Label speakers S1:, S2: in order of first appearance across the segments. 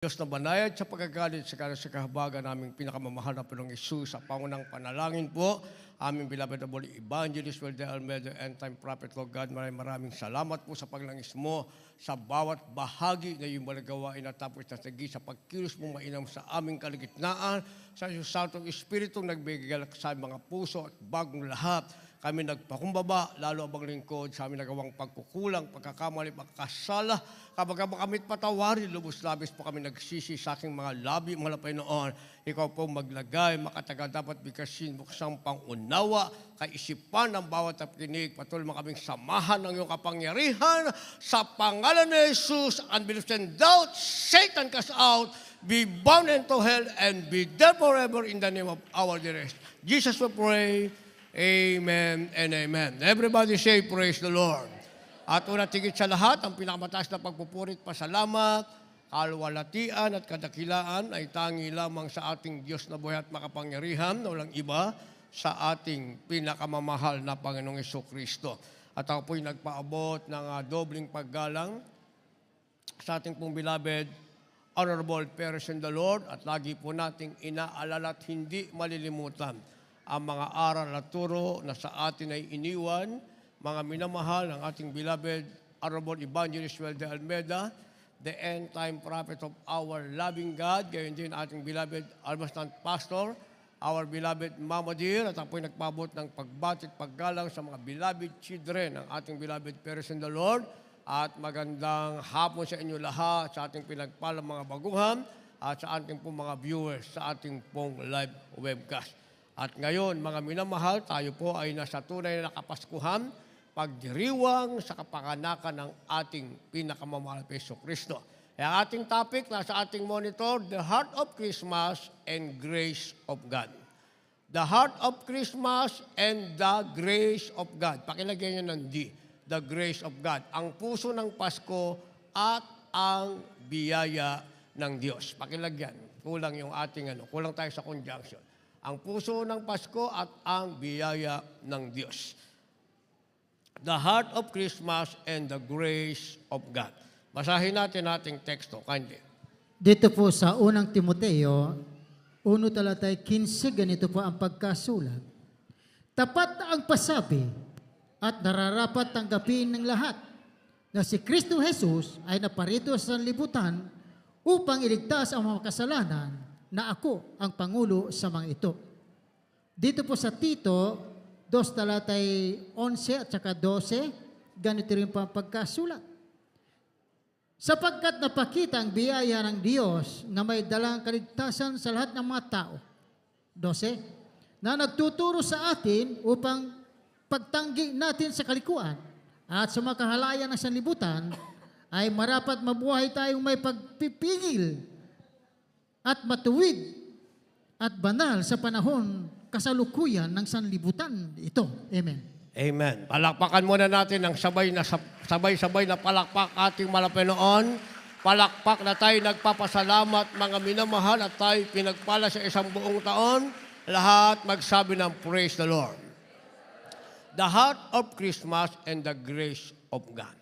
S1: Diyos na banayad sa pagkagalit sa kahabagan naming pinakamamahal na Panginoong Isus, sa pangunang panalangin po, aming beloved Holy Evangelist Welder Almedo, End Time Prophet, Lord God, maraming salamat po sa paglangis mo sa bawat bahagi na iyong malagawain at tapos na sa pagkilos mo mainam sa aming kaligitnaan, sa iyong Santong Espiritu nagbigay sa mga puso at bagong lahat. Kami nagpakumbaba, lalo abang lingkod sa aming nagawang pagkukulang, pagkakamali, pagkasala. Kapag kami patawarin, lubos-labis po kami nagsisi sa aking mga labi, mga Panginoon. Ikaw po maglagay, makatagal dapat bigkasin, buksang pangunawa, kaisipan ng bawat nakikinig. Patuloy mo kaming samahan ng iyong kapangyarihan. Sa pangalan ni Jesus, unbelief and doubt, Satan cast out, be bound into hell, and be there forever in the name of our dearest. Jesus we pray. Amen and amen. Everybody say, praise the Lord. At una tigit sa lahat, ang pinakamataas na pagpupurit, pasalamat, kalwalatian at kadakilaan ay tangi lamang sa ating Diyos na buhay at makapangyarihan, na walang iba sa ating pinakamamahal na Panginoong Jesucristo. At ako po'y nagpaabot ng dobling paggalang sa ating pong beloved, honorable parents in the Lord, at lagi po nating inaalala at hindi malilimutan ang mga aral at turo na sa atin ay iniwan, mga minamahal ng ating beloved Honorable Evangelist Welder Almedo, the end time prophet of our loving God, gayon din ating beloved Almastant Pastor, our beloved Mama Dear, at ako'y nagpabot ng pagbati at paggalang sa mga beloved children ng ating beloved parents in the Lord, at magandang hapon sa inyo lahat, sa ating pinagpalang mga baguhan, at sa ating pong mga viewers sa ating pong live webcast. At ngayon, mga minamahal, tayo po ay nasa tunay na Kapaskuhan, pagdiriwang sa kapanganakan ng ating pinakamamahal na Jesucristo. Ang ating topic nasa ating monitor, the heart of Christmas and grace of God. The heart of Christmas and the grace of God. Pakilagyan nyo ng D, the grace of God. Ang puso ng Pasko at ang biyaya ng Diyos. Pakilagyan. Kulang yung ating kulang tayo sa conjunction. Ang puso ng Pasko at ang biyaya ng Diyos. The heart of Christmas and the grace of God. Basahin natin ating teksto. Kindly.
S2: Dito po sa unang Timoteo, 1 talatay 15, ganito po ang pagkasulat. Tapat ang pasabi at nararapat tanggapin ng lahat na si Kristo Jesus ay naparito sa libutan upang iligtas ang mga kasalanan, na ako ang Pangulo sa mga ito. Dito po sa Tito, 2 talatay 11 at saka 12, ganito rin po ang pagkasulat. Sapagkat napakita ang biyaya ng Diyos na may dalang kaligtasan sa lahat ng mga tao. 12, na nagtuturo sa atin upang pagtanggi natin sa kalikuan at sa makahalayan ng sanlibutan ay marapat mabuhay tayong may pagpipigil at matuwid at banal sa panahon kasalukuyan ng sanlibutan ito. Amen.
S1: Amen. Palakpakan muna natin ng sabay-sabay na palakpak ating Malapenoon. Palakpak na tayo nagpapasalamat, mga minamahal, at tayo pinagpala sa isang buong taon. Lahat magsabi ng praise the Lord. The heart of Christmas and the grace of God.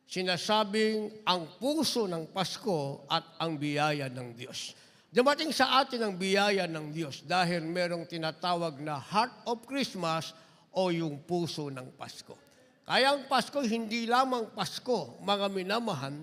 S1: Sinasabing ang puso ng Pasko at ang biyaya ng Diyos. Dumating sa atin ang biyaya ng Diyos dahil merong tinatawag na heart of Christmas o yung puso ng Pasko. Kaya ang Pasko hindi lamang Pasko, mga minamahan,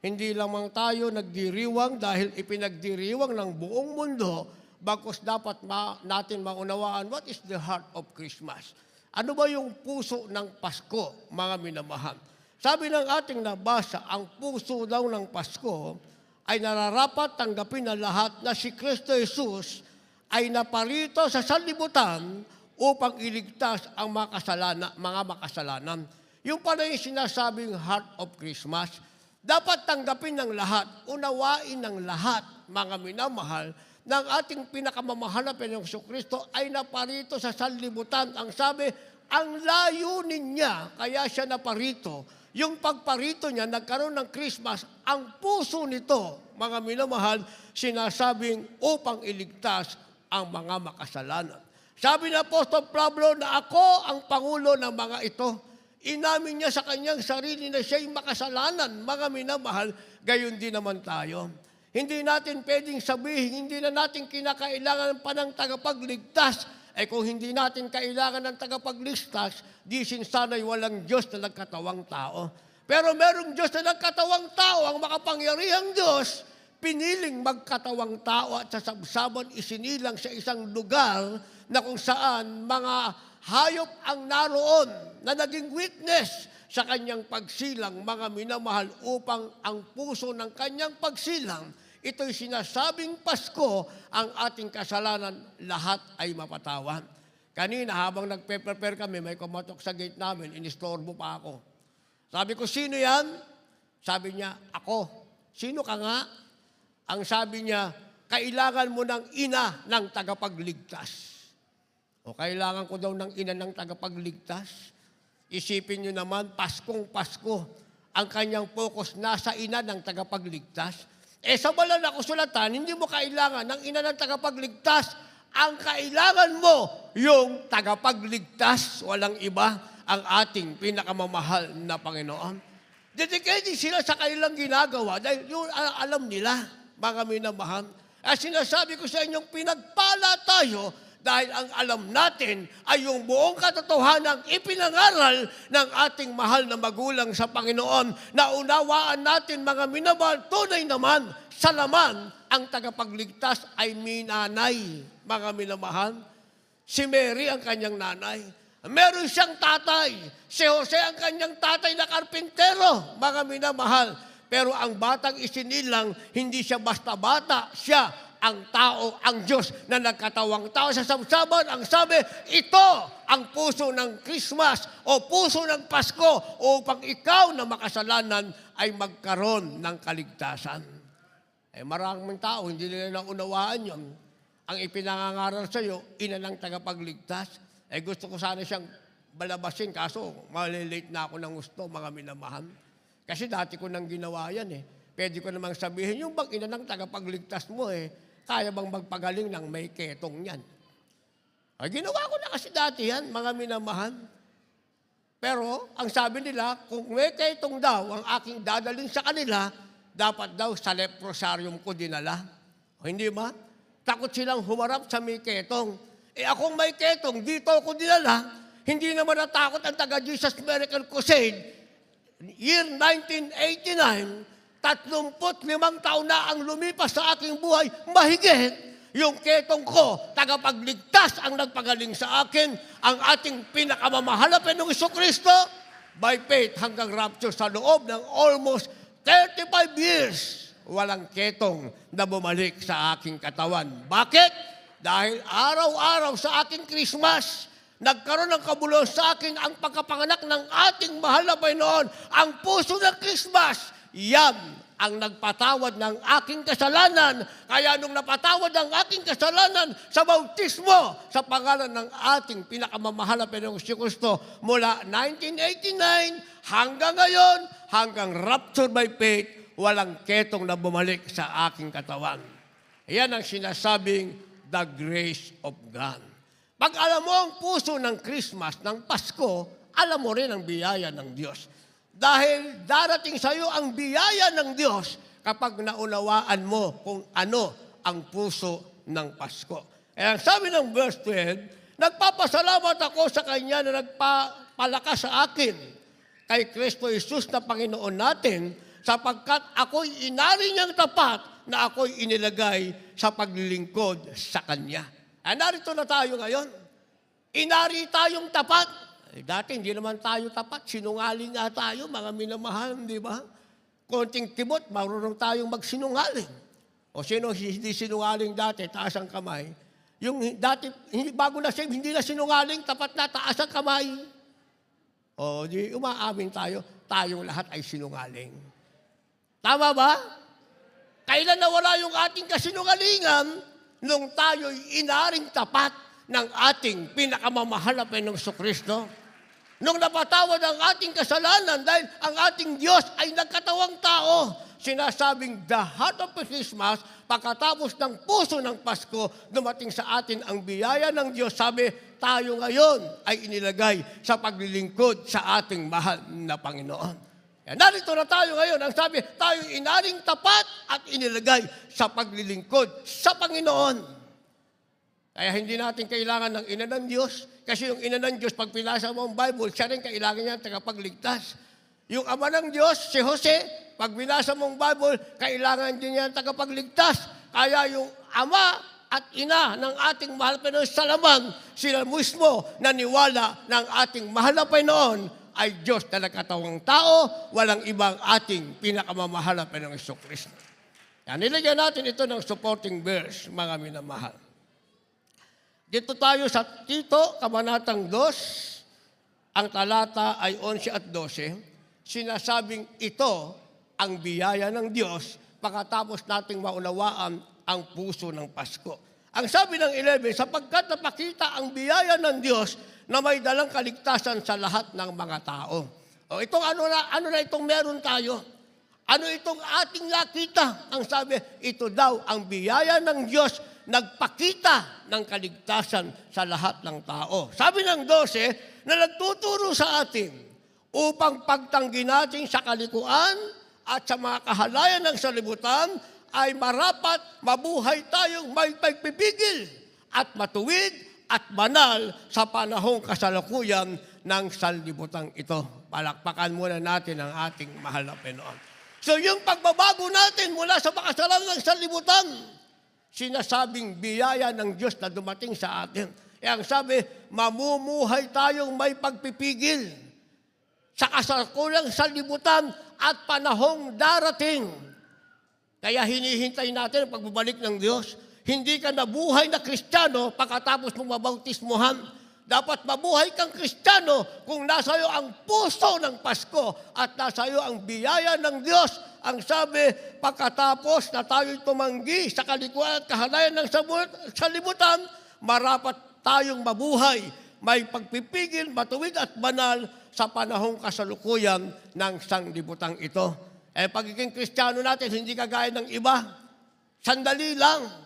S1: hindi lamang tayo nagdiriwang dahil ipinagdiriwang ng buong mundo, bagkus dapat natin maunawaan what is the heart of Christmas. Ano ba yung puso ng Pasko, mga minamahan? Sabi ng ating nabasa, ang puso daw ng Pasko ay nararapat tanggapin ng lahat na si Kristo Jesus ay naparito sa sanlibutan upang iligtas ang mga makasalanan. Yung pala yung sinasabing heart of Christmas, dapat tanggapin ng lahat, unawain ng lahat, mga minamahal, ng ating pinakamamahal na Panginoong Jesucristo ay naparito sa sanlibutan. Ang sabi, ang layunin niya, kaya siya naparito. Yung pagparito niya, nagkaroon ng Christmas, ang puso nito, mga minamahal, sinasabing upang iligtas ang mga makasalanan. Sabi ng Apostol Pablo na ako ang Pangulo ng mga ito. Inamin niya sa kanyang sarili na siya'y makasalanan, mga minamahal, gayon din naman tayo. Hindi natin pwedeng sabihin, hindi na natin kinakailangan pa ng tagapagligtas. Ay kung hindi natin kailangan ng tagapagligtas, di sana'y walang Diyos na nagkatawang tao. Pero merong Diyos na nagkatawang tao, ang makapangyarihang Diyos, piniling magkatawang tao at sa sabsaban isinilang sa isang lugar na kung saan mga hayop ang naroon na naging witness sa kanyang pagsilang, mga minamahal, upang ang puso ng kanyang pagsilang, ito'y sinasabing Pasko, ang ating kasalanan, lahat ay mapatawan. Kanina habang nagpe-prepare kami, may kumatok sa gate namin, inistorbo pa ako. Sabi ko, sino yan? Sabi niya, ako. Sino ka nga? Ang sabi niya, kailangan mo ng ina ng tagapagligtas. O kailangan ko daw ng ina ng tagapagligtas? Isipin niyo naman, Paskong Pasko, ang kanyang focus nasa ina ng tagapagligtas. Sa banal na kasulatan, hindi mo kailangan ng ina ng tagapagligtas. Ang kailangan mo, yung tagapagligtas, walang iba, ang ating pinakamamahal na Panginoon. Dedicated sila sa kanilang ginagawa dahil yun alam nila, mga minamahal. At sinasabi ko sa inyong pinagpala tayo dahil ang alam natin ay yung buong katotohanan ipinangaral ng ating mahal na magulang sa Panginoon na unawaan natin, mga minamahal, tunay naman sa laman ang tagapagligtas ay minanay, mga minamahal. Si Mary ang kanyang nanay. Meron siyang tatay. Si Jose ang kanyang tatay na karpintero, mga minamahal. Pero ang batang isinilang, hindi siya basta bata, siya ang tao, ang Diyos na nagkatawang tao sa sabsaban. Ang sabi, ito ang puso ng Christmas o puso ng Pasko upang ikaw na makasalanan ay magkaroon ng kaligtasan. Maraming tao, hindi nila naunawaan yun. Ang ipinangangaral sa iyo, ina ng tagapagligtas. Gusto ko sana siyang balabasin, kaso malilate na ako ng gusto, mga minamahal. Kasi dati ko nang ginawa yan Pwede ko namang sabihin, yung bang ina ng tagapagligtas mo kaya bang magpagaling ng may ketong yan? Ginawa ko na kasi dati yan, mga minamahal. Pero, ang sabi nila, kung may ketong daw ang aking dadaling sa kanila, dapat daw sa leprosaryum ko dinala. Hindi ba? Takot silang humarap sa may ketong. Akong may ketong, dito ako dinala, hindi naman natakot ang taga-Jesus Miracle Crusade. Year 1989, 35 taon na ang lumipas sa aking buhay, mahigit yung ketong ko, tagapagligtas ang nagpagaling sa akin, ang ating pinakamamahal na Panginoong Jesucristo, by faith hanggang rapture sa loob ng almost 35 years, walang ketong na bumalik sa aking katawan. Bakit? Dahil araw-araw sa aking Christmas, nagkaroon ng kabuluhan sa akin ang pagkapanganak ng ating mahal na Panginoon. Ang puso ng Christmas, yan ang nagpatawad ng aking kasalanan. Kaya nung napatawad ang aking kasalanan sa bautismo, sa pangalan ng ating pinakamamahal na Panginoong Jesucristo, mula 1989 hanggang ngayon, hanggang rapture by faith, walang ketong na bumalik sa aking katawan. Yan ang sinasabing the grace of God. Pag alam mo ang puso ng Christmas, ng Pasko, alam mo rin ang biyaya ng Diyos. Dahil darating sa iyo ang biyaya ng Diyos kapag naunawaan mo kung ano ang puso ng Pasko. Kaya sabi ng verse 12, nagpapasalamat ako sa Kanya na nagpapalakas sa akin kay Kristo Jesus na Panginoon natin sapagkat ako'y inari niyang tapat na ako'y inilagay sa paglilingkod sa Kanya. Narito na tayo ngayon. Inari tayong tapat. Dati hindi naman tayo tapat, sinungaling nga tayo, mga minamahal, di ba? Konting tibot, marunong tayong magsinungaling. O sino hindi sinungaling dati, taas ang kamay. Yung dati, bago na save, hindi na sinungaling, tapat na, taas ang kamay. O di umaamin tayo, tayong lahat ay sinungaling. Tama ba? Kailan nawala yung ating kasinungalingan nung tayo'y inaring tapat ng ating pinakamamahal na Panginoong Jesucristo? Nung napatawad ang ating kasalanan dahil ang ating Diyos ay nagkatawang tao, sinasabing the heart of Christmas, pagkatapos ng puso ng Pasko, dumating sa atin ang biyaya ng Diyos. Sabi, tayo ngayon ay inilagay sa paglilingkod sa ating mahal na Panginoon. Yan, narito na tayo ngayon. Ang sabi, tayo inaring tapat at inilagay sa paglilingkod sa Panginoon. Kaya hindi natin kailangan ng ina ng Diyos. Kasi yung ina ng Diyos, pag pinasa mo ang Bible, siya rin kailangan niya tagapagligtas. Yung ama ng Diyos, si Jose, pag binasa mo ang Bible, kailangan din niya tagapagligtas. Kaya yung ama at ina ng ating mahal na Panginoon sa laman, sila mismo naniwala ng ating mahal na Panginoon ay Diyos na nagkatawang tao, walang ibang ating pinakamamahal na Panginoong Jesucristo. Yan, nilagyan natin ito ng supporting verse, mga minamahal. Dito tayo sa Tito, Kabanatang 2, ang talata ay 11 at 12, sinasabing ito ang biyaya ng Diyos pagkatapos nating maunawaan ang puso ng Pasko. Ang sabi ng 11, sapagkat napakita ang biyaya ng Diyos na may dalang kaligtasan sa lahat ng mga tao. O itong ano na itong meron tayo? Ano itong ating nakita? Ang sabi, ito daw ang biyaya ng Diyos nagpakita ng kaligtasan sa lahat ng tao. Sabi ng 12, na nagtuturo sa atin upang pagtanggi natin sa kalikuan at sa mga kahalayan ng salibutan ay marapat mabuhay tayong may pagpipigil at matuwid at banal sa panahong kasalukuyan ng sanlibutan ito. Palakpakan muna natin ang ating mahal na Panginoon. So yung pagbabago natin mula sa makasalanan ng sanlibutan, sinasabing biyaya ng Diyos na dumating sa atin. Kaya ang sabi, mamumuhay tayong may pagpipigil sa kasalukuyan ng sanlibutan at panahong darating. Kaya hinihintay natin ang pagbabalik ng Diyos. Hindi ka nabuhay na Kristiyano pagkatapos mong mabautismuhan. Dapat mabuhay kang Kristiyano kung nasa iyo ang puso ng Pasko at nasa iyo ang biyaya ng Diyos. Ang sabi, pagkatapos na tayo'y tumanggi sa kalikuan at kahalayan ng sanlibutan, marapat tayong mabuhay, may pagpipigil, matuwid at banal sa panahong kasalukuyan ng sanglibutang ito. Pagiging Kristiyano natin, hindi kagaya ng iba. Sandali lang.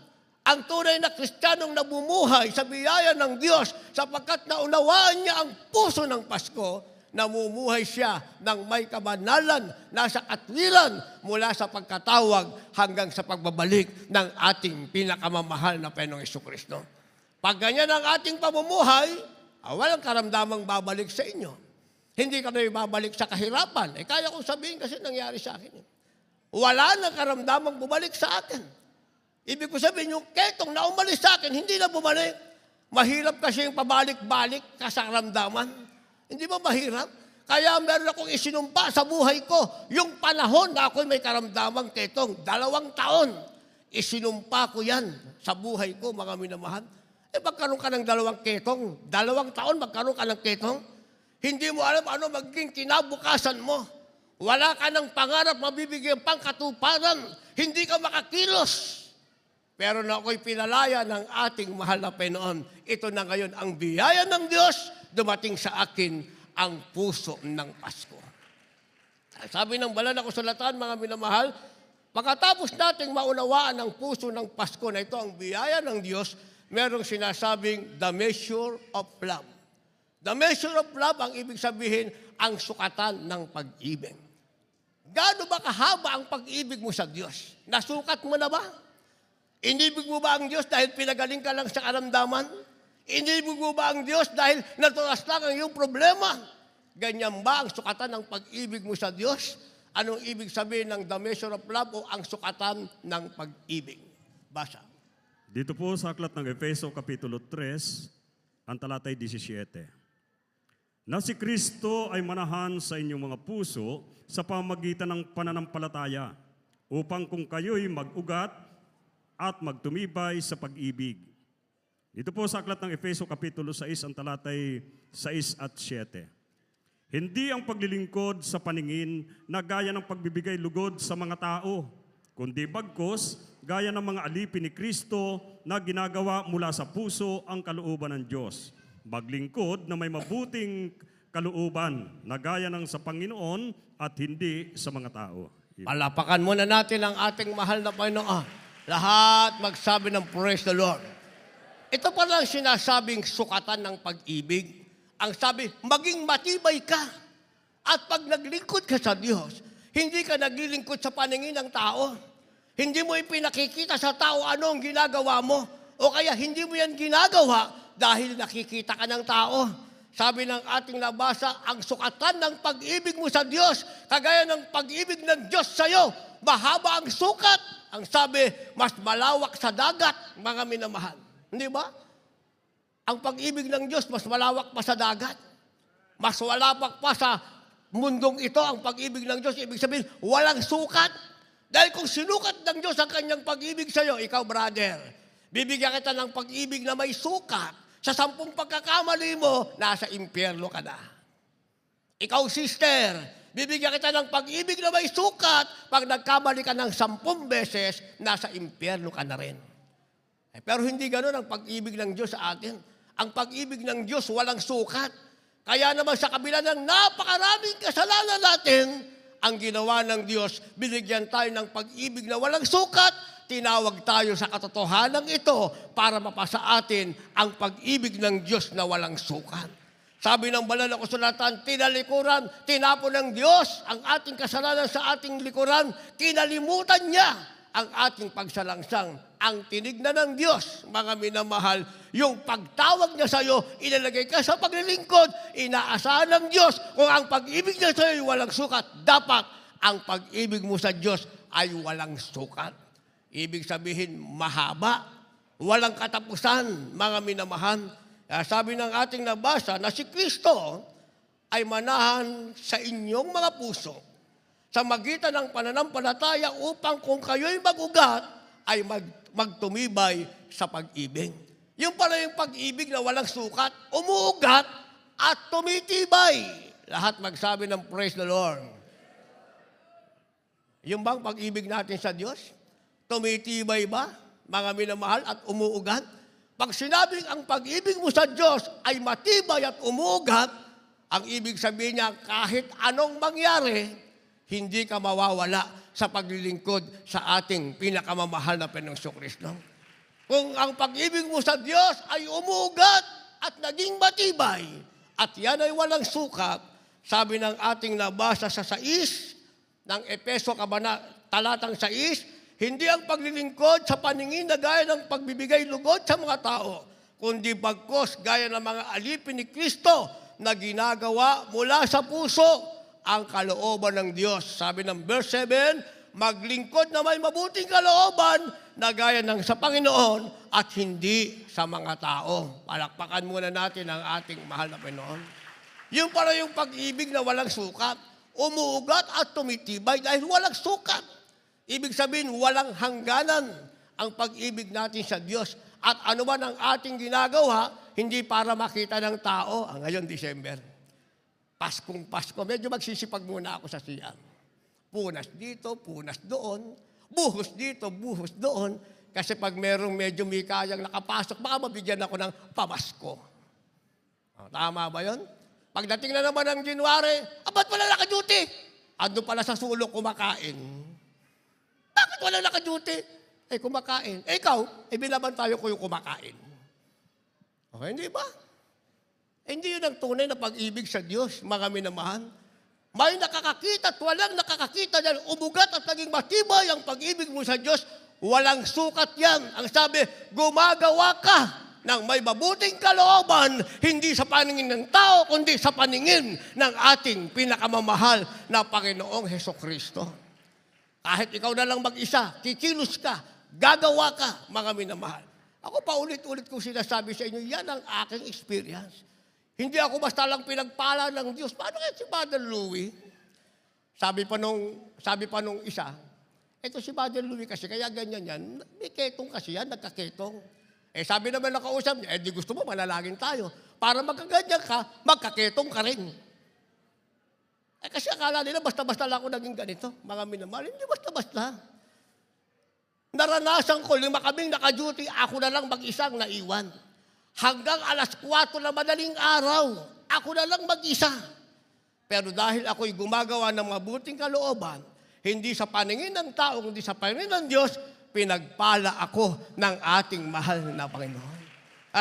S1: Ang tunay na Kristiyanong namumuhay sa biyaya ng Diyos sapagkat naunawaan niya ang puso ng Pasko, namumuhay siya ng may kabanalan, nasa katwiran mula sa pagkatawag hanggang sa pagbabalik ng ating pinakamamahal na Panginoong Jesucristo. Pag ganyan ang ating pamumuhay, walang karamdamang babalik sa inyo. Hindi ka na babalik sa kahirapan. Kaya kong sabihin kasi nangyari sa akin. Wala nang karamdamang bumalik sa akin. Ibig ko sabihin, yung ketong na umalis sa akin, hindi na bumalik. Mahirap kasi yung pabalik-balik ka sa karamdaman. Hindi ba mahirap? Kaya meron akong isinumpa sa buhay ko. Yung panahon na ako'y may karamdamang ketong, 2 taon. Isinumpa ko yan sa buhay ko, mga minamahal. Magkaroon ka ng 2 ketong. 2 taon, magkaroon ka ng ketong. Hindi mo alam ano magiging kinabukasan mo. Wala ka ng pangarap, mabibigyan pang katuparan. Hindi ka makakilos. Pero na ako'y pinalaya ng ating mahal na Panginoon. Ito na ngayon ang biyaya ng Diyos, dumating sa akin ang puso ng Pasko. Sabi ng banal na kasulatan, mga minamahal, pagkatapos nating maunawaan ang puso ng Pasko na ito ang biyaya ng Diyos, merong sinasabing the measure of love. The measure of love, ang ibig sabihin, ang sukatan ng pag-ibig. Gaano ba kahaba ang pag-ibig mo sa Diyos? Nasukat mo na ba? Inibig mo ba ang Diyos dahil pinagaling ka lang sa karamdaman? Inibig mo ba ang Diyos dahil natulas lang ang iyong problema? Ganyan ba ang sukatan ng pag-ibig mo sa Diyos? Anong ibig sabihin ng the measure of love o ang sukatan ng pag-ibig? Basa.
S3: Dito po sa aklat ng Efeso Kapitulo 3, ang talatay 17. Na si Kristo ay manahan sa inyong mga puso sa pamagitan ng pananampalataya, upang kung kayo'y mag-ugat at magtumibay sa pag-ibig. Dito po sa aklat ng Efeso Kapitulo 6, ang talatay 6 at 7. Hindi ang paglilingkod sa paningin na gaya ng pagbibigay lugod sa mga tao, kundi bagkus, gaya ng mga alipin ni Kristo na ginagawa mula sa puso ang kalooban ng Diyos. Maglingkod na may mabuting kalooban na gaya ng sa Panginoon at hindi sa mga tao.
S1: Palapakan muna natin ang ating mahal na Panginoon. Lahat magsabi ng praise the Lord. Ito pala ang sinasabing sukatan ng pag-ibig. Ang sabi, maging matibay ka. At pag naglingkod ka sa Diyos, hindi ka naglilingkod sa paningin ng tao. Hindi mo ipinakikita sa tao ano ang ginagawa mo. O kaya hindi mo yan ginagawa dahil nakikita ka ng tao. Sabi ng ating nabasa, ang sukatan ng pag-ibig mo sa Diyos, kagaya ng pag-ibig ng Diyos sa iyo, mahaba ang sukat. Ang sabi, mas malawak sa dagat, mga minamahal. Hindi ba? Ang pag-ibig ng Diyos, mas malawak pa sa dagat. Mas malawak pa sa mundong ito, ang pag-ibig ng Diyos. Ibig sabihin, walang sukat. Dahil kung sinukat ng Diyos ang kanyang pag-ibig sa iyo, ikaw, brother, bibigyan kita ng pag-ibig na may sukat. Sa 10 pagkakamali mo, nasa impyerno ka na. Ikaw, sister, bibigyan kita ng pag-ibig na may sukat. Pag nagkamali ka ng 10 beses, nasa impyerno ka na rin. Pero hindi ganoon ang pag-ibig ng Diyos sa atin. Ang pag-ibig ng Diyos walang sukat. Kaya naman sa kabila ng napakaraming kasalanan natin, ang ginawa ng Diyos, binigyan tayo ng pag-ibig na walang sukat. Tinawag tayo sa katotohanan ito para mapasa atin ang pag-ibig ng Diyos na walang sukat. Sabi ng banal na kasulatan, tinalikuran, tinapon ng Diyos ang ating kasalanan sa ating likuran, kinalimutan niya ang ating pagsalangsang. Ang tinignan ng Diyos, mga minamahal, yung pagtawag niya sa iyo, ilalagay ka sa paglilingkod, inaasahan ng Diyos, kung ang pag-ibig niya sa iyo ay walang sukat, dapat ang pag-ibig mo sa Diyos ay walang sukat. Ibig sabihin, mahaba, walang katapusan, mga minamahal. Sabi ng ating nabasa na si Kristo ay manahan sa inyong mga puso sa magitan ng pananampalataya upang kung kayo'y mag-ugat, ay magtumibay sa pag-ibig. Yung pala yung pag-ibig na walang sukat, umuugat at tumitibay. Lahat magsabi ng praise the Lord. Yung bang pag-ibig natin sa Diyos? Tumitibay ba, mga minamahal, at umuugat? Pag sinabing ang pag-ibig mo sa Diyos ay matibay at umuugat, ang ibig sabihin niya, kahit anong mangyari, hindi ka mawawala sa paglilingkod sa ating pinakamamahal na Panginoong Kristo. Kung ang pag-ibig mo sa Diyos ay umuugat at naging matibay, at yan ay walang sukat, sabi ng ating nabasa sa 6 ng Efeso talatang 6, hindi ang paglilingkod sa paningin na gaya ng pagbibigay lugod sa mga tao, kundi bagkos gaya ng mga alipin ni Kristo na ginagawa mula sa puso ang kalooban ng Diyos. Sabi ng verse 7, maglingkod na may mabuting kalooban na gaya ng sa Panginoon at hindi sa mga tao. Palakpakan muna natin ang ating mahal na Panginoon. Yung pala yung pag-ibig na walang sukat, umuugat at tumitibay dahil walang sukat. Ibig sabihin, walang hangganan ang pag-ibig natin sa Diyos. At ano man ang ating ginagawa, hindi para makita ng tao. Ngayon, December, Paskong Pasko, medyo magsisipag muna ako sa CR. Punas dito, punas doon, buhos dito, buhos doon. Kasi pag merong medyo may kayang nakapasok, baka mabigyan ako ng pamasko. Tama ba yun? Pagdating na naman ng January, ba't wala naka-duty? Ando pala sa sulok kumakain. Bakit wala naka-duty? Kumakain. Ikaw, binabantayo ko yung kumakain. Okay, hindi ba? Hindi yun ang tunay na pag-ibig sa Diyos, mga minamahal. May nakakakita at walang nakakakita dahil umugat at naging matibay ang pag-ibig mo sa Diyos. Walang sukat yan. Ang sabi, gumagawa ka ng may mabuting kalooban, hindi sa paningin ng tao, kundi sa paningin ng ating pinakamamahal na Panginoong Hesukristo. Kahit ikaw na lang mag-isa, kikilos ka, gagawa ka, mga minamahal. Ako pa ulit-ulit kong sinasabi sa inyo, yan ang aking experience. Hindi ako basta lang pinagpala ng Diyos. Paano kaya si Father Louie? Sabi pa nung isa, ito si Father Louie kasi, kaya ganyan yan. May ketong kasi yan, nagkaketong. Sabi naman ng kausap niya, di gusto mo, manalangin tayo. Para magkaganyan ka, magkaketong ka rin. Kasi akala nila, basta-basta lang ako naging ganito. Mga minamahal, hindi basta-basta. Naranasan ko, 5 kaming naka-duty, ako na lang mag-isang naiwan. Hanggang 4:00 na madaling araw, ako na lang mag-isa. Pero dahil ako'y gumagawa ng mabuting kalooban, hindi sa paningin ng tao, kundi sa paningin ng Diyos, pinagpala ako ng ating mahal na Panginoon.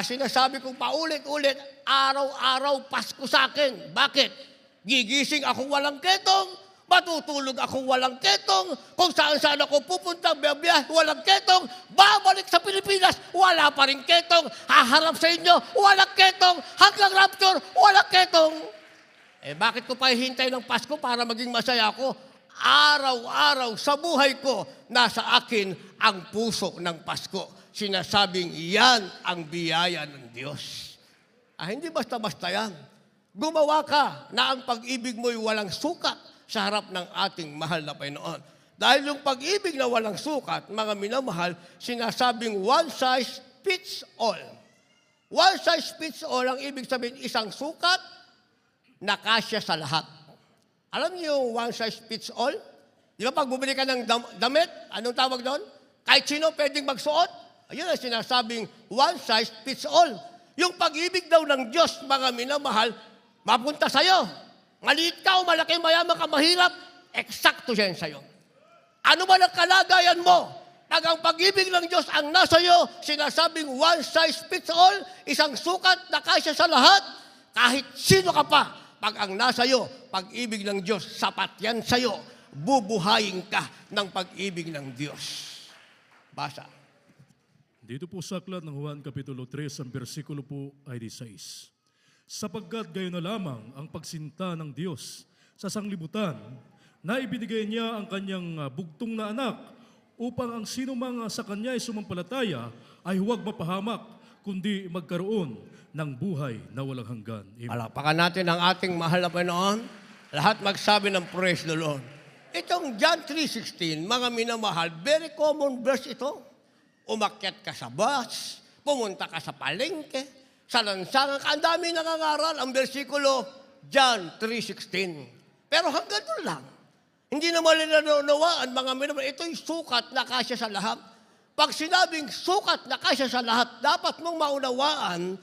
S1: Sinasabi kong paulit-ulit, araw-araw Pasko sa akin. Bakit? Gigising akong walang ketong, matutulog akong walang ketong, kung saan-saan ako pupunta, biyahe, walang ketong, babalik sa Pilipinas, wala pa rin ketong, haharap sa inyo, walang ketong, hanggang rapture, walang ketong. Bakit ko pa hihintay ng Pasko para maging masaya ako? Araw-araw sa buhay ko, nasa akin ang puso ng Pasko. Sinasabing yan ang biyaya ng Diyos. Hindi basta-basta yan. Gumawa ka na ang pag-ibig mo'y walang sukat sa harap ng ating mahal na Panginoon. Dahil yung pag-ibig na walang sukat, mga minamahal, sinasabing one size fits all. One size fits all, ang ibig sabihin isang sukat na kasya sa lahat. Alam niyo yung one size fits all? Di ba pag bumili ka ng damit, anong tawag doon? Kahit sino pwedeng magsuot? Ayun ang sinasabing one size fits all. Yung pag-ibig daw ng Diyos, mga minamahal, mapunta sa'yo. Maliit ka o malaki, mayaman ka, mahirap, eksakto yan sa'yo. Ano man ang kalagayan mo, pag ang pag-ibig ng Diyos ang nasa iyo, sinasabing one size fits all, isang sukat na kasya sa lahat, kahit sino ka pa, pag ang nasa iyo, pag-ibig ng Diyos, sapat yan sa iyo, bubuhayin ka ng pag-ibig ng Diyos. Basa.
S4: Dito po sa aklat ng Juan Kapitulo 3, ang bersikulo po ay 16. Sapagkat gayon na lamang ang pagsinta ng Diyos sa sanglibutan, na ibinigay niya ang kanyang bugtong na anak, upang ang sinumang sa kanya ay sumampalataya ay huwag mapahamak, kundi magkaroon ng buhay na walang hanggan. Amen.
S1: Palapakan natin ang ating mahal na Panginoon. Lahat magsabi ng praise the Lord. Itong John 3:16, mga minamahal, very common verse ito. Umakyat ka sa bus, pumunta ka sa palengke, sa lansangan ka, ang dami nangangaral. Ang bersikulo, John 3:16. Pero hanggang doon lang. Hindi naman nila naunawaan, mga minamahal, ito'y sukat na kasya sa lahat. Pag sinabing sukat na kasya sa lahat, dapat mong maunawaan,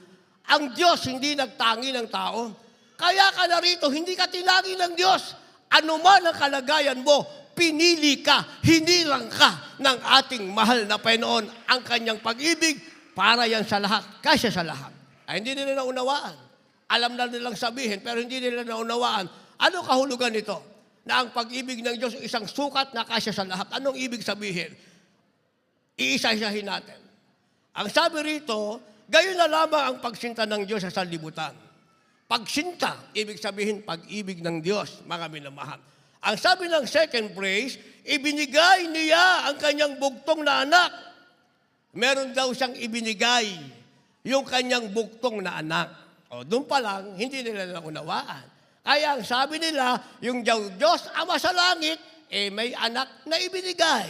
S1: ang Diyos hindi nagtangi ng tao. Kaya ka narito, hindi ka tinangi ng Diyos. Ano man ang kalagayan mo, pinili ka, hinirang ka ng ating mahal na Panginoon. Ang kanyang pag-ibig, para yan sa lahat, kasya sa lahat. Ay, hindi nila naunawaan. Alam na nilang sabihin, pero hindi nila naunawaan. Ano kahulugan nito? Na ang pag-ibig ng Diyos isang sukat na kasya sa lahat. Anong ibig sabihin? Iisa-isahin natin. Ang sabi rito, gayon na lamang ang pagsinta ng Diyos sa sanlibutan. Pagsinta, ibig sabihin pag-ibig ng Diyos, mga minamahal. Ang sabi ng second phrase, ibinigay niya ang kanyang bugtong na anak. Meron daw siyang ibinigay, yung kanyang bugtong na anak. Doon pa lang, hindi nila naunawaan. Kaya ang sabi nila, yung Diyos Ama sa langit, may anak na ibinigay.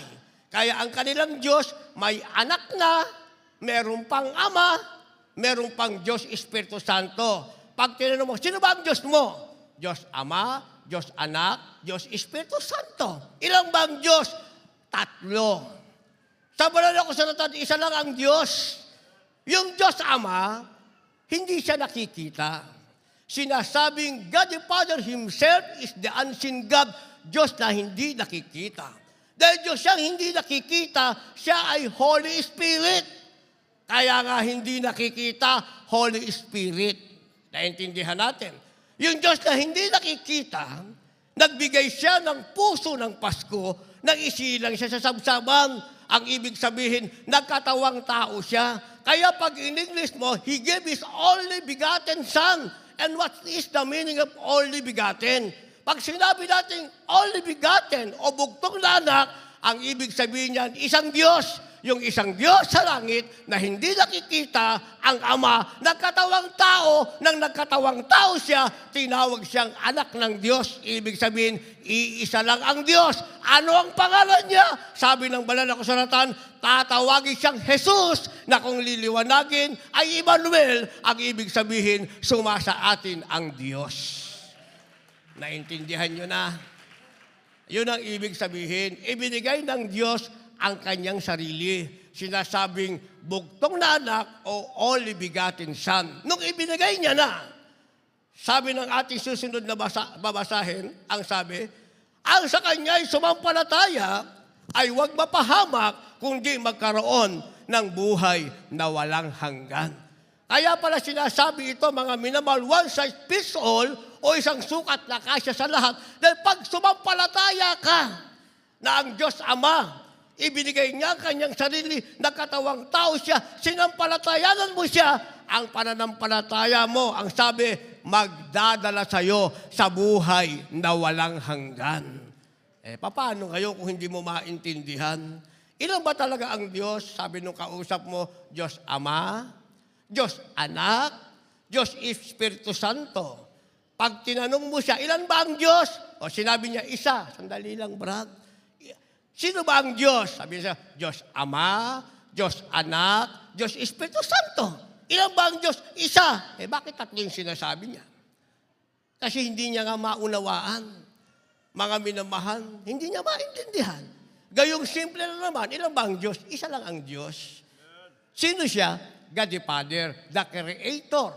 S1: Kaya ang kanilang Diyos, may anak na, meron pang Ama, meron pang Diyos Espiritu Santo. Pag tinanong mo, sino ba ang Diyos mo? Diyos Ama, Diyos Anak, Diyos Espiritu Santo. Ilang ba ang Diyos? 3. Sa banal na kasulatan, isa lang ang Diyos. Yung Diyos Ama, hindi siya nakikita. Sinasabing God the Father Himself is the unseen God, Diyos na hindi nakikita. Dahil Diyos siyang hindi nakikita, siya ay Holy Spirit. Kaya nga hindi nakikita, Holy Spirit. Naintindihan natin. Yung Diyos na hindi nakikita, nagbigay siya ng puso ng Pasko, nang isilang siya sa sabsaban. Ang ibig sabihin, nagkatawang tao siya. Kaya pag in English mo, He gave His only begotten Son. And what is the meaning of only begotten? Pag sinabi natin only begotten o bugtong na anak, ang ibig sabihin niyan, isang Diyos. Yung isang Diyos sa langit na hindi nakikita, ang Ama, nagkatawang tao, nang nagkatawang tao siya, tinawag siyang anak ng Diyos. Ibig sabihin, iisa lang ang Diyos. Ano ang pangalan niya? Sabi ng banal na kasulatan, tatawagin siyang Jesus, na kung liliwanagin ay Emmanuel. Ang ibig sabihin, sumasa atin ang Diyos. Naintindihan niyo na? Yun ang ibig sabihin. Ibinigay ng Diyos ang kanyang sarili. Sinasabing bugtong na anak o only begotten Son. Nung ibinigay niya na, sabi ng ating susunod na babasahin, ang sabi, ang sa kanya ay sumampalataya ay huwag mapahamak, kundi magkaroon ng buhay na walang hanggan. Kaya pala sinasabi ito, mga minamahal, one size fits all, o isang sukat na kasya sa lahat. Dahil pag sumampalataya ka na ang Diyos Ama, ibinigay niya ang kanyang sarili, nagkatawang tao siya, sinampalatayanan mo siya, ang pananampalataya mo, ang sabi, magdadala sa iyo sa buhay na walang hanggan. Paano kayo kung hindi mo maintindihan? Ilan ba talaga ang Diyos? Sabi nung kausap mo, Diyos Ama, Diyos Anak, Diyos Espiritu Santo. Pag tinanong mo siya, ilan ba ang Diyos? O sinabi niya, isa. Sandali lang, Brad. Sino ba ang Diyos? Sabi niya, Diyos Ama, Diyos Anak, Diyos Espiritu Santo. Ilan ba ang Diyos? Isa. Bakit tatlo yung sinasabi niya? Kasi hindi niya nga maunawaan. Mga minamahal, hindi niya maintindihan. Gayong simple na naman, ilan ba ang Diyos? Isa lang ang Diyos. Sino siya? God the Father, the Creator.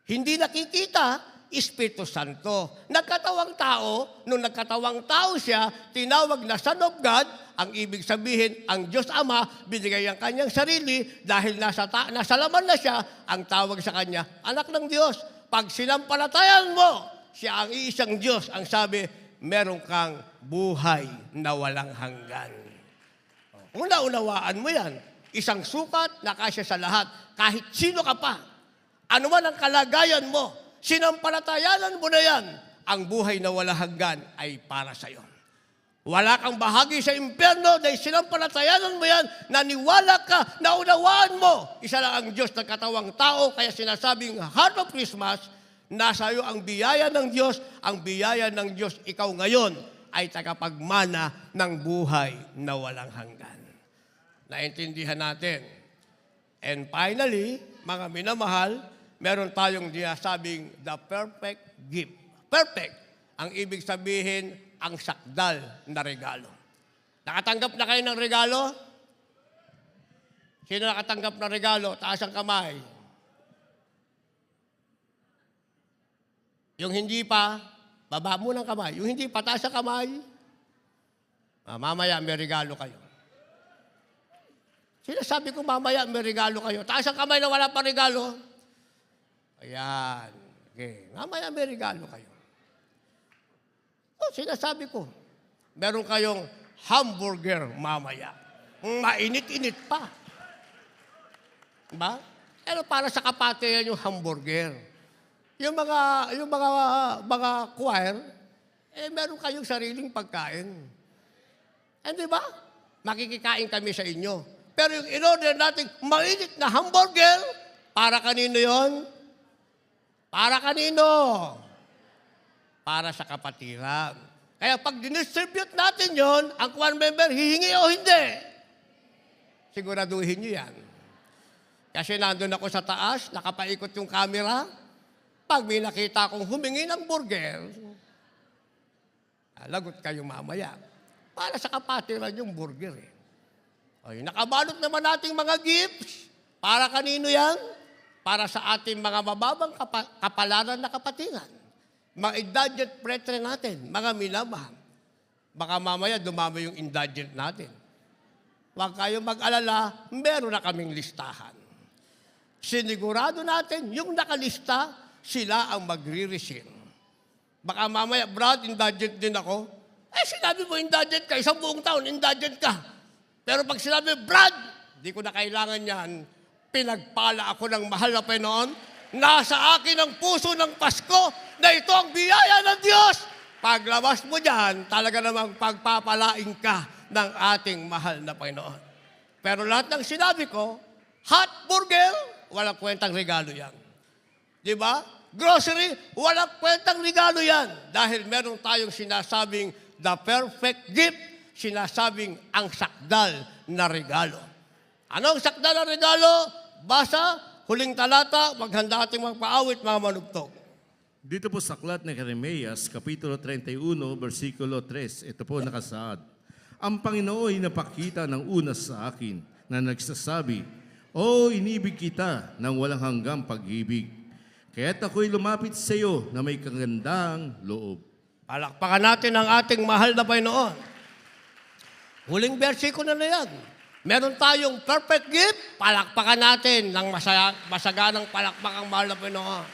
S1: Hindi nakikita, Espiritu Santo. Nagkatawang tao, nung nagkatawang tao siya, tinawag na Son of God, ang ibig sabihin, ang Diyos Ama, binigay ang kanyang sarili, dahil nasa laman na siya, ang tawag sa kanya, anak ng Diyos. Pag sinampalatayan mo, siya ang iisang Diyos, ang sabi, meron kang buhay na walang hanggan. Kung naunawaan mo yan, isang sukat na kasya sa lahat, kahit sino ka pa, ano man ang kalagayan mo, sinampalatayanan mo na yan, ang buhay na walang hanggan ay para sa iyo. Wala kang bahagi sa impyerno dahil sinampalatayanan mo yan, naniwala ka, naunawaan mo. Isa lang ang Diyos na katawang tao, kaya sinasabing Heart of Christmas, nasa iyo ang biyaya ng Diyos, ang biyaya ng Diyos, ikaw ngayon ay tagapagmana ng buhay na walang hanggan. Naintindihan natin. And finally, mga minamahal, meron tayong sinasabing the perfect gift. Perfect. Ang ibig sabihin, ang sakdal na regalo. Nakatanggap na kayo ng regalo? Sino nakatanggap ng regalo? Taas ang kamay. Yung hindi pa, baba mo ng kamay. Yung hindi pa, taas ang kamay. Mamaya, may regalo kayo. Sinasabi ko, mamaya, may regalo kayo. Taas ang kamay na wala pa regalo. Ayan. Okay. Mamaya, may regalo kayo. Sinasabi ko, meron kayong hamburger mamaya. Mainit-init pa. Diba? Pero para sa kapate yan yung hamburger. Yung mga choir, meron kayong sariling pagkain. And diba? Makikikain kami sa inyo. Pero yung in-order natin mainit na hamburger, para kanino yon? Para kanino? Para sa kapatiran. Kaya pag dinistribute natin yon, ang choir member, hihingi o hindi? Siguraduhin nyo yan. Kasi nandun ako sa taas, nakapaikot yung camera. Pag may nakita akong humingi ng burger, lagot kayo mamaya. Para sa kapatiran yung burger. Ay, nakabalot naman nating mga gifts. Para kanino yan? Para sa ating mga mababang kapalaran na kapatiran. Mga indigent brethren natin, mga minamahal. Baka mamaya dumami yung indigent natin. Huwag kayong mag-alala, meron na kaming listahan. Sinigurado natin, yung nakalista, sila ang magre-receive. Baka mamaya, Brad, indigent din ako. Sinabi mo indigent ka, isang buong taon, indigent ka. Pero pag sinabi, Brad, di ko na kailangan yan, pinagpala ako ng mahal na Panginoon, nasa akin ang puso ng Pasko na ito ang biyaya ng Diyos. Paglabas mo dyan, talaga namang pagpapalaing ka ng ating mahal na Panginoon. Pero lahat ng sinabi ko, hot burger, walang kwentang regalo yan. Di ba? Grocery, walang kwentang regalo yan. Dahil meron tayong sinasabing the perfect gift, sinasabing ang sakdal na regalo. Anong sakdal na regalo? Basa, huling talata, maghanda ating magpaawit, mga manugtog.
S5: Dito po sa aklat ng Jeremias, Kapitulo 31, versikulo 3, ito po nakasaad. Ang Panginoon ay napakita ng una sa akin na nagsasabi, O, inibig kita ng walang hanggang pag-ibig. Kaya't ako'y lumapit sa iyo na may kagandang loob.
S1: Palakpakan natin ang ating mahal na Panginoon. Huling versikulo na yan. Meron tayong perfect gift, palakpakan natin ng masaganang palakpak ang mahal na Panginoon.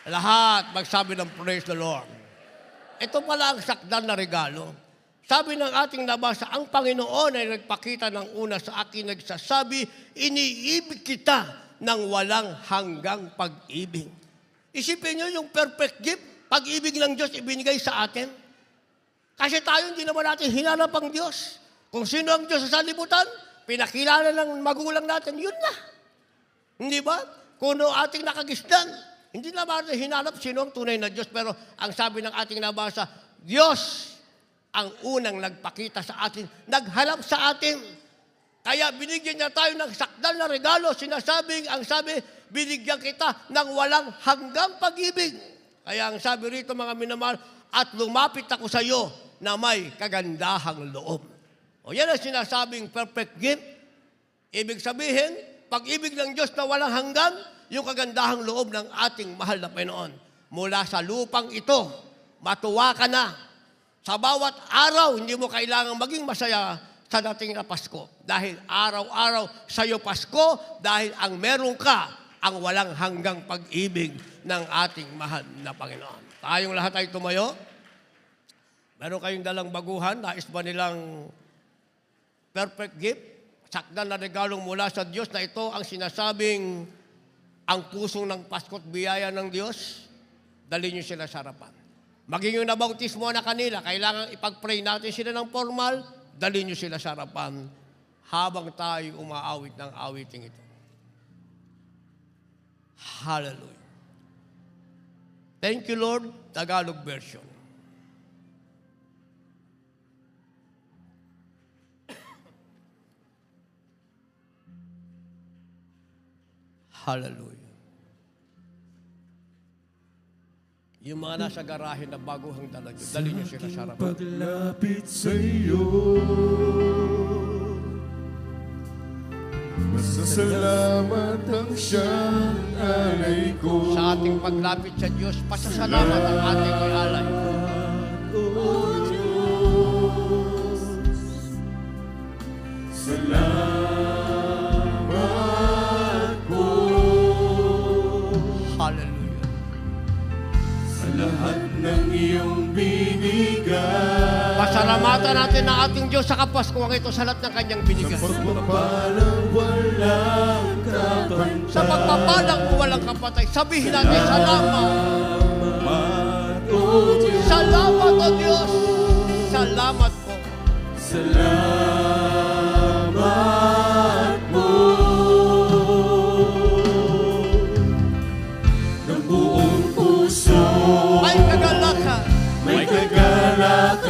S1: Lahat magsabi ng praise the Lord. Ito pala ang sakdal na regalo. Sabi ng ating nabasa, ang Panginoon ay nagpakita ng una sa akin, nagsasabi, iniibig kita ng walang hanggang pag-ibig. Isipin nyo yung perfect gift, pag-ibig ng Diyos ibinigay sa atin. Kasi tayo hindi naman natin hinanap ang Diyos. Kung sino ang Diyos sa sanlibutan, pinakilala ng magulang natin, yun na. Hindi ba? Kung ano ating nakagisdan, hindi naman natin hinanap sino ang tunay na Diyos. Pero ang sabi ng ating nabasa, Diyos ang unang nagpakita sa atin, naghalap sa atin. Kaya binigyan niya tayo ng sakdal na regalo. Ang sabi, binigyan kita ng walang hanggang pag-ibig. Kaya ang sabi rito mga minamahal, at lumapit ako sa iyo na may kagandahang loob. O yan ang sinasabing perfect gift. Ibig sabihin, pag-ibig ng Diyos na walang hanggan, yung kagandahang loob ng ating mahal na Panginoon. Mula sa lupang ito, matuwa ka na. Sa bawat araw, hindi mo kailangang maging masaya sa dating na Pasko. Dahil araw-araw sa iyo Pasko, dahil ang meron ka, ang walang hanggang pag-ibig ng ating mahal na Panginoon. Tayong lahat ay tumayo. Meron kayong dalang baguhan, nais ba nilang perfect gift? Sakdal na regalong mula sa Diyos na ito ang sinasabing ang pusong ng Pasko at biyaya ng Diyos, dalhin niyo sila sa harapan. Maging yung nabautismo na kanila, kailangan ipag-pray natin sila ng formal, dalhin niyo sila sa harapan habang tayo umaawit ng awiting ito. Hallelujah. Thank you, Lord, Tagalog version. Hallelujah. Yung mga nasa garahe na baguhang dala nyo, dali nyo sila sa harapan.
S6: Paglapit sa iyo, masasalamat ang siyang alay ko.
S1: Sa ating paglapit sa Diyos, pasasalamat ang ating ialay.
S6: O Diyos, salamat ko.
S1: Hallelujah.
S6: Lahat ng iyong binigay,
S1: Pasalamatan natin ang ating Diyos sa Kapaskuhan ito sa lahat ng kanyang binigay.
S6: pagpapalang walang kapantay.
S1: Sa pagpapalang walang kapatay, sabihin natin, salamat.
S6: O Diyos,
S1: Salamat, O Diyos. Salamat po.
S6: salamat po. Ng buong puso,
S1: May kagalakan.
S6: may kagalakan.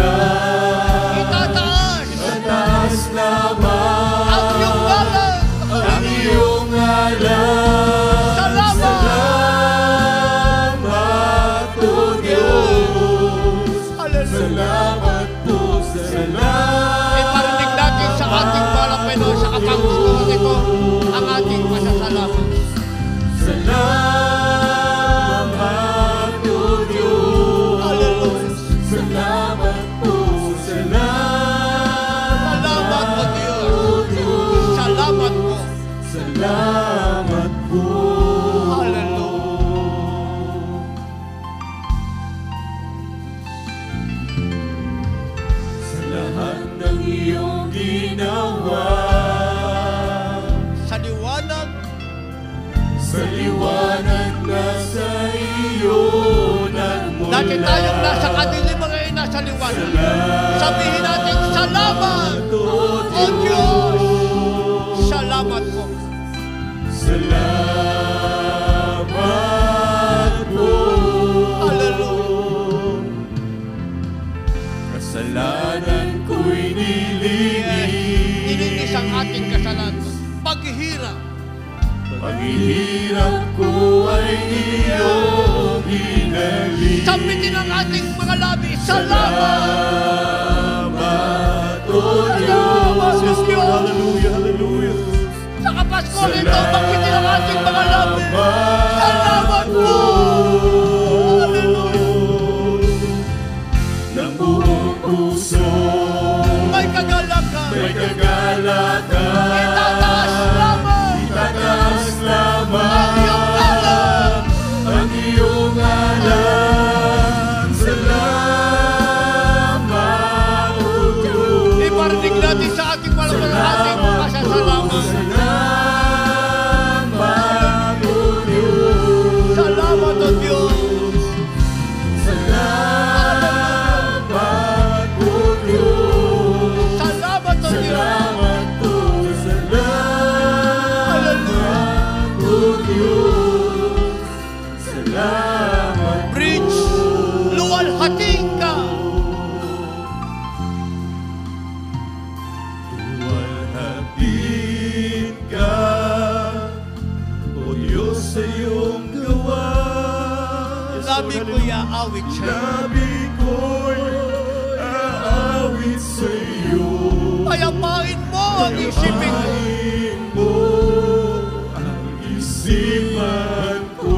S1: Itataas
S6: Mataas naman
S1: ang iyong galang.
S6: ang iyong ngalan.
S1: Salamat.
S6: Salamat, O Diyos.
S1: Hallelujah.
S6: Salamat po, salamat.
S1: Iparinig natin sa ating palapeno sa kapangkuhan ito ang ating pasasalamat.
S6: Salamat, O Diyos.
S1: Hallelujah.
S6: Salamat po, salamat.
S1: Salamat po, Diyos. Salamat po.
S6: Salamat po.
S1: Hallelujah.
S6: Sa lahat ng iyong ginawa,
S1: Sa liwanag,
S6: sa liwanag na sa iyo nagmula.
S1: dati tayong nasa kadiliman ngayon nasa liwanag. Sabihin natin, salamat, O Diyos. Salamat po.
S6: Salamat po.
S1: Hallelujah.
S6: Kasalanan ko'y nilinis.
S1: Ilinis ang ating kasalanan. Paghihirap.
S6: Paghihirap ko ay iyong hinalis.
S1: Sambitin ang ating mga labi. Salamat.
S6: Salamat, O
S1: Salamat, O
S6: Diyos.
S1: Diyos.
S6: Hallelujah, hallelujah.
S1: Sa Kapasko nito, banggitin ang ating mga labi. Salamat po. Hallelujah.
S6: Ng buong puso,
S1: May kagalakan.
S6: may kagalakan.
S1: Itataas lamang
S6: Itataas
S1: ang
S6: lamang
S1: iyong alam.
S6: ang iyong
S1: labi ko'y aawit sa'yo.
S6: Labi ko'y aawit sa'yo.
S1: Payapain mo ang isipin ko.
S6: Payapain mo ang isipan ko.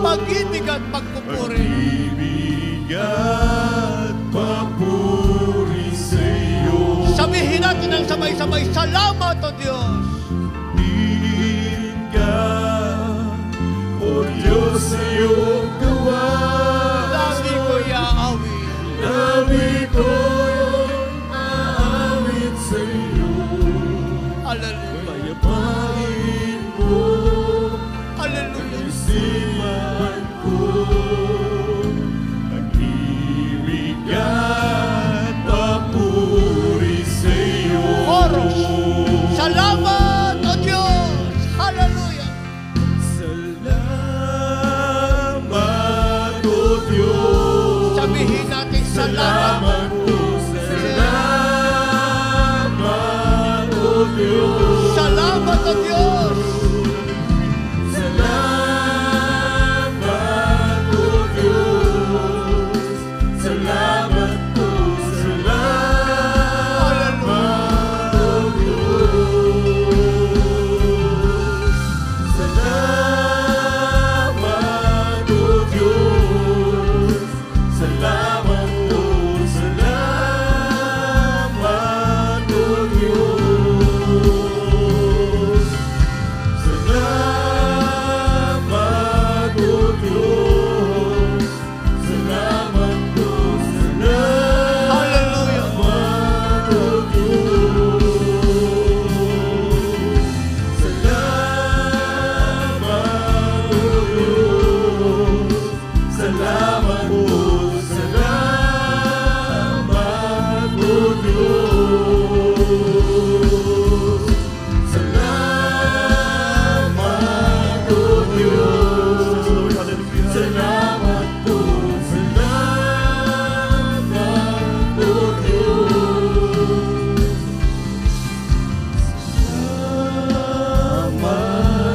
S1: Pag-ibig at pagpupuri.
S6: Pag-ibig at papuri sa'yo.
S1: Sabihin natin ang sabay-sabay, salamat o Diyos.
S6: Diin ka, O Diyos, sa iyong gawa.
S1: Labi ko'y aawit.
S6: Labi ko'y aawit sa'yo.
S1: Hallelujah.
S6: Payapain mo
S1: Hallelujah.
S6: isipan ko. Pag-ibig at papuri sa'yo.
S1: Chorus. Salamat o Diyos. Hallelujah.
S6: Salamat, O Diyos.
S1: Sabihin natin salamat.
S6: Salamat po. Salamat, O Diyos.
S1: Salamat o Diyos.
S6: Salamat, O Diyos. Salamat po. Salamat, O Diyos. Salamat, O Diyos. Salamat po. Salamat, O Diyos. Salamat, O Diyos. Salamat po.
S1: Hallelujah.
S6: Salamat, O Diyos. Salamat, O Diyos. Salamat po. Salamat, O Diyos. Salamat, O Diyos. Salamat po. Salamat,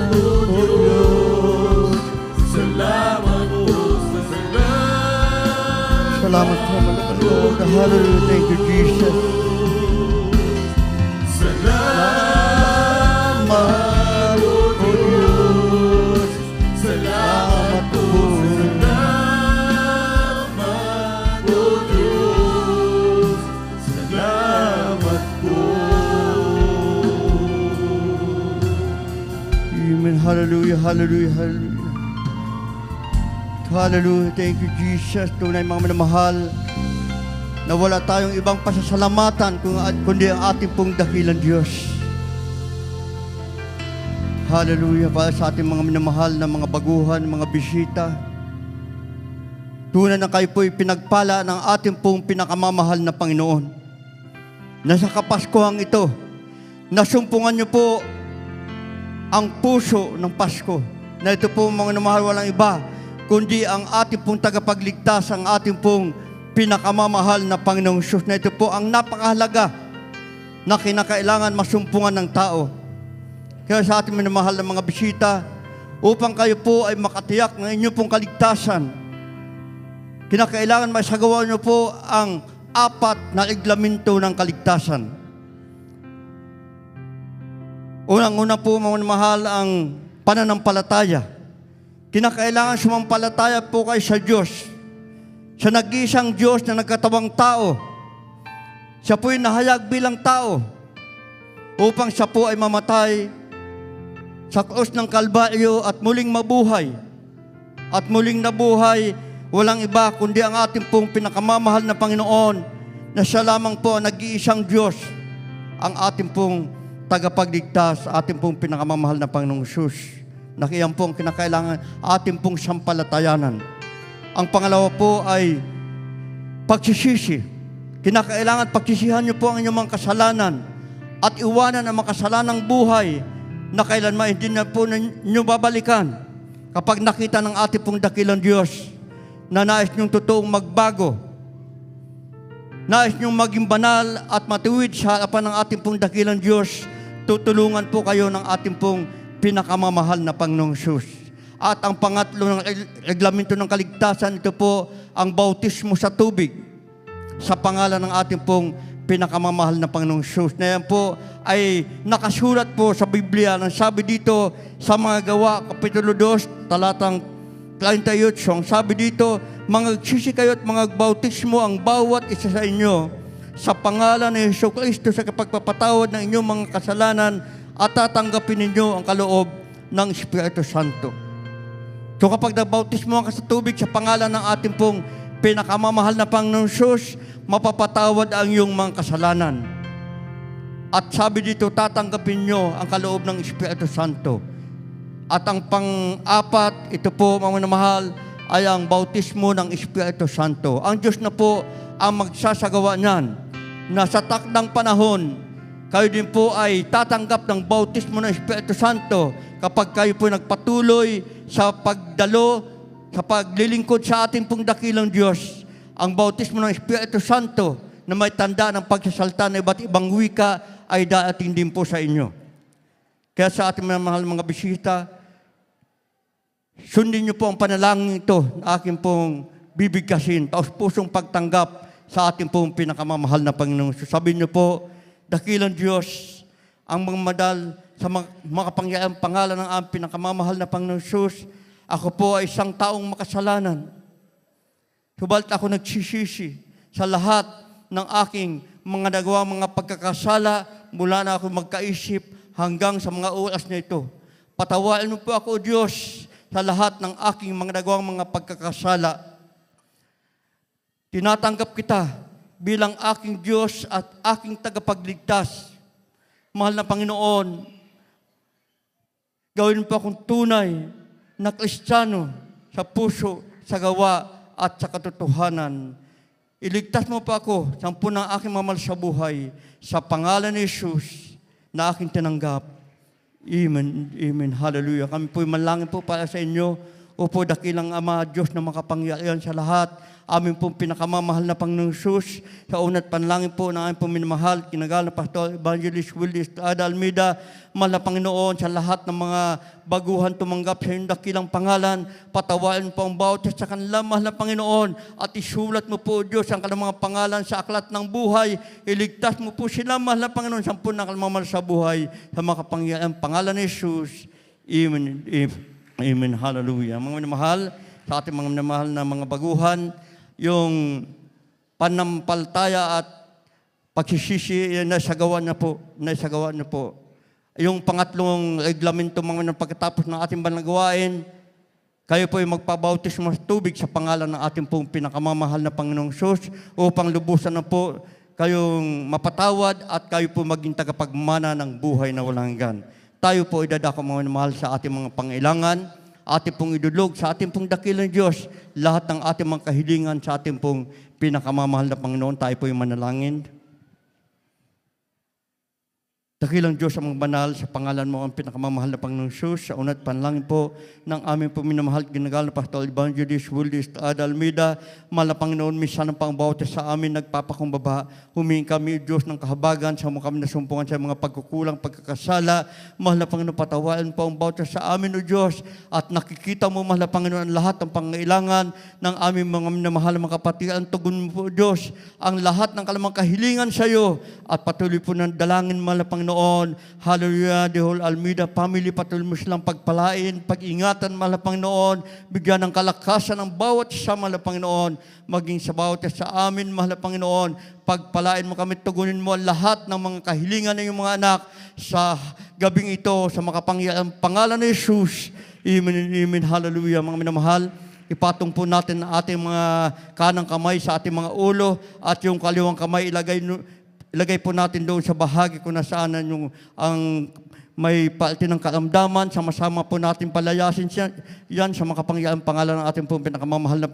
S6: O Diyos. Salamat, O Diyos. Salamat po.
S7: Salamat po, Lord. Hallelujah. Thank you, Jesus.
S6: Salamat, O Diyos. Salamat po. Salamat, O Diyos. Salamat po.
S7: Amen. Hallelujah. Hallelujah. Hallelujah. Hallelujah. Thank you, Jesus. Tunay mga minamahal na wala tayong ibang pasasalamatan kundi ang ating pong dakilang Diyos. Hallelujah. Para sa ating mga minamahal na mga baguhan, mga bisita. Tunay na kayo po'y pinagpala ng ating pong pinakamamahal na Panginoon. Na sa Kapaskuhang ito, nasumpungan niyo po ang puso ng Pasko. Na ito po mga minamahal walang iba, kundi ang ating pong tagapagligtas, ang ating pong pinakamamahal na Panginoong Diyos. Na ito po ang napakahalaga na kinakailangan masumpungan ng tao. Kaya sa ating minamahal na mga bisita, upang kayo po ay makatiyak ng inyong pong kaligtasan, kinakailangan maisagawa niyo po ang 4 na reglamento ng kaligtasan. Unang-una po mga minamahal ang pananampalataya. Kinakailangan sumampalataya po kayo sa Diyos, sa nag-iisang Diyos na nagkatawang tao. Siya po'y nahayag bilang tao upang siya po ay mamatay sa krus ng Kalbaryo at muling mabuhay. At muling nabuhay, walang iba kundi ang ating pong pinakamamahal na Panginoon, na siya lamang po ang nag-iisang Diyos, ang ating pong tagapagligtas, ating pong pinakamamahal na Panginoong Jesus. Nakiyan po ang kinakailangan ating pong sampalatayanan. Ang pangalawa po ay pagsisisi. Kinakailangan pagsisihan niyo po ang inyong mga kasalanan at iwanan ang makasalanang buhay na kailanman hindi na po ninyo babalikan. Kapag nakita ng ating pong dakilang Diyos na nais niyong totoong magbago, nais niyong maging banal at matuwid sa harapan ng ating pong dakilang Diyos, tutulungan po kayo ng ating pong pinakamamahal na Panginoong Jesus. At ang pangatlo ng reglamento ng kaligtasan, ito po ang bautismo sa tubig sa pangalan ng ating pong pinakamamahal na Panginoong Hesus. Na yan po ay nakasulat po sa Biblia. Ang sabi dito sa mga gawa, Kapitulo 2, talatang 38, ang sabi dito, mangagsisi kayo at mangagbautismo ang bawat isa sa inyo sa pangalan ni Jesucristo sa kapagpapatawad ng inyong mga kasalanan at tatanggapin ninyo ang kaloob ng Espiritu Santo. So kapag nagbautismo ka sa tubig sa pangalan ng ating pong pinakamamahal na Panginoong Hesus, mapapatawad ang iyong mga kasalanan. At sabi dito, tatanggapin nyo ang kaloob ng Espiritu Santo. At ang pang-apat, ito po, mga mahal, ay ang bautismo ng Espiritu Santo. Ang Diyos na po ang magsasagawa niyan. Na sa takdang panahon, kayo din po ay tatanggap ng bautismo ng Espiritu Santo kapag kayo po nagpatuloy sa pagdalo, sa paglilingkod sa ating pong dakilang Diyos. Ang bautismo ng Espiritu Santo na may tanda ng pagsasalta ng iba't ibang wika ay daating din po sa inyo. Kaya sa ating mga mahal mga bisita, sundin niyo po ang panalangin ito na aking pong bibigkasin, taos pusong pagtanggap sa ating pong pinakamamahal na Panginoon. Sabihin niyo po, dakilang Diyos, ang mga madal sa makapangyarihang pangalan ng aming pinakamamahal na Panginoon Hesus, ako po ay isang taong makasalanan. Subalit ako nagsisisi sa lahat ng aking mga nagawa, mga pagkakasala, mula na ako magkaisip hanggang sa mga oras na ito. Patawain mo po ako, O Diyos, sa lahat ng aking mga nagawang mga pagkakasala. Tinatanggap kita bilang aking Diyos at aking tagapagligtas. Mahal na Panginoon, gawin po akong tunay na Kristiyano sa puso, sa gawa at sa katotohanan. Iligtas mo pa ako sa ng aking mamahal sa buhay sa pangalan ni Jesus na aking tinanggap. Amen. Amen. Hallelujah. Kami po'y manalangin po para sa inyo. Opo, dakilang Ama, Diyos na makapangyarihan sa lahat. Amin pong pinakamamahal na Panginoong Hesus. Sa una't panalangin po ng aming pong minamahal, kinagal na Pastor Evangelist Willie Estrada Almeida. Mahal na Panginoon, sa lahat ng mga baguhan tumanggap sa iyong dakilang pangalan, patawain po ang bawat sa kanila, mahal na Panginoon, at isulat mo po, Diyos, ang kanilang mga pangalan sa aklat ng buhay. Iligtas mo po sila, mahal na Panginoon, sa puno ng kanilang sa buhay, sa makapangyarihan pangalan ni Jesus. Amen. Amen. Hallelujah. Mga minamahal, sa ating mga minamahal na mga baguhan, yung panampalataya at pagsisisi, nasagawa na po. Yung pangatlong reglamento mga pagkatapos ng ating banagawain, kayo po ay magpabautismo sa tubig sa pangalan ng ating pong pinakamamahal na Panginoong Hesus upang lubusan na po kayong mapatawad at kayo po maging tagapagmana ng buhay na walang hanggan. Tayo po idadako mga mahal sa ating mga pangailangan, ating pong idulog sa ating pong dakilang Diyos, lahat ng ating mga kahilingan sa ating pong pinakamamahal na Panginoon, tayo po yung manalangin. Dakilang Diyos ang mga banal, sa pangalan mo ang pinakamamahal na Panginoong Hesus, sa una't panalangin po ng aming po minamahal ginagal na Pastor Evangelist Willie Estrada Almeida. Mahal na Panginoon, minsan ang pangbautis sa amin nagpapakumbaba. Humingi kami, Diyos, ng kahabagan sa mga kami nasumpungan sa mga pagkukulang, pagkakasala. Mahal na Panginoon, patawain po ang bautis sa amin, O Diyos, at nakikita mo, mahal na Panginoon, ang lahat ng pangailangan ng aming mga minamahal na mga kapatiran. Tugon mo po, Diyos, ang lahat ng kalamang kahilingan sa iyo at patuloy po ng dalangin, mahal na Panginoon. Hallelujah, the whole Almeida family, patuloy mo silang pagpalain, pag-ingatan, mahal na Panginoon, bigyan ng kalakasan ng bawat isa, mahal na Panginoon, maging sa bawat isa sa amin, mahal na Panginoon, pagpalain mo kami, tugunin mo ang lahat ng mga kahilingan ng iyong mga anak sa gabing ito, sa makapangyarihang pangalan ni Jesus. Amen, amen, hallelujah, mga minamahal. Ipatong po natin ang ating mga kanang kamay sa ating mga ulo at yung kaliwang kamay ilagay po natin doon sa bahagi kung nasaan yung ang may parte ng karamdaman, sama-sama po natin palayasin yan sa makapangyarihang pangalan ng ating pong pinakamamahal na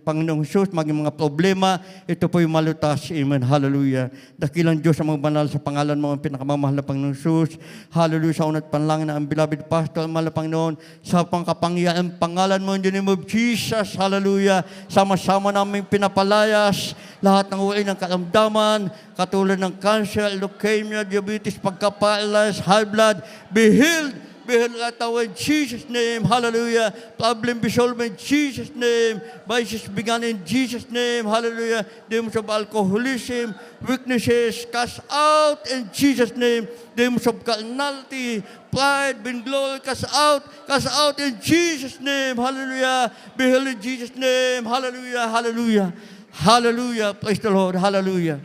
S7: Panginoong Hesus, maging mga problema, ito po yung malutas. Amen. Hallelujah. Dakilang Diyos ang mga banal sa pangalan mo ang pinakamamahal na Panginoong Hesus. Hallelujah. Sa unat panalangin na ang beloved pastor, mahal na Panginoon, sa pangkapangyarihang pangalan mo in the name of Jesus. Hallelujah. Sama-sama namin pinapalayas lahat ng uri ng karamdaman, katulad ng cancer, leukemia, diabetes, pagka-paralyzed, high blood, be healed Behel katawa in Jesus' name. Hallelujah. Problem be solved in Jesus' name. Vices began in Jesus' name. Hallelujah. Demons of alcoholism, weaknesses, cast out in Jesus' name. Demons of carnality, pride, vainglory, cast out in Jesus' name. Hallelujah. Behel in Jesus' name. Hallelujah. Hallelujah. Hallelujah. Praise the Lord. Hallelujah.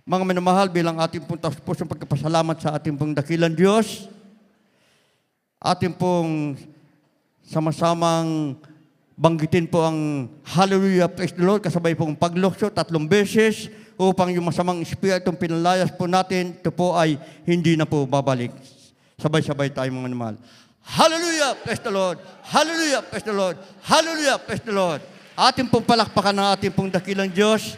S7: Mga minamahal, bilang ating pong pusong pagkapasalamat sa ating pong dakilang Diyos, ating pong sama-samang banggitin po ang Hallelujah, praise the Lord, kasabay pong paglukso 3 beses upang yung masamang espiritong pinalayas po natin, ito po ay hindi na po babalik. Sabay-sabay tayo mga minamahal. Hallelujah, praise the Lord. Hallelujah, praise the Lord. Hallelujah, praise the Lord. Ating pong palakpakan ng ating pong dakilang Diyos.